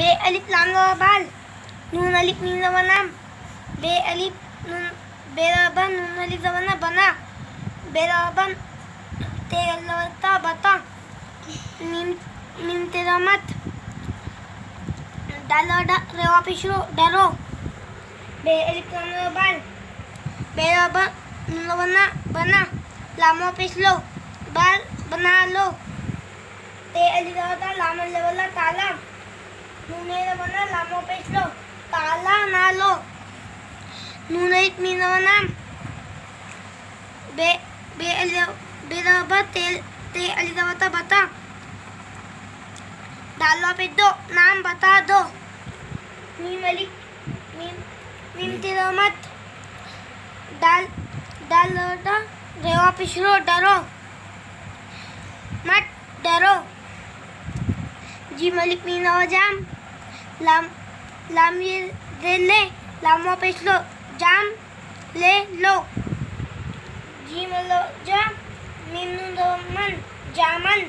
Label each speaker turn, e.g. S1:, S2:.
S1: बे अलिफ लाम रा बाल नून अलिफ मीम रा नाम बे अलिफ नून बेराबन नून अलिफ रा बना बेराबन ते लवता बता मीम तेरा मत डालो रेवा पिशरो डरो बे अलिफ लाम रा बाल बेराबन नून बना लामो पिछलो बाल बना लो ते अलिफ रा लाम लेवला ताला नूने बना लामो पिछलो ताला ना लो नूने मीम रा नाम बे बेराबा ते अलिफ रा बता डालो पे दो नाम बता दो मीम तेरा मत डाल रेवा पिछलो डरो मत डरो जी मलिक मीना जाम लाम ये दे ले लामो पिछलो जाम ले लो जी मलो जा मीम नु मन जामन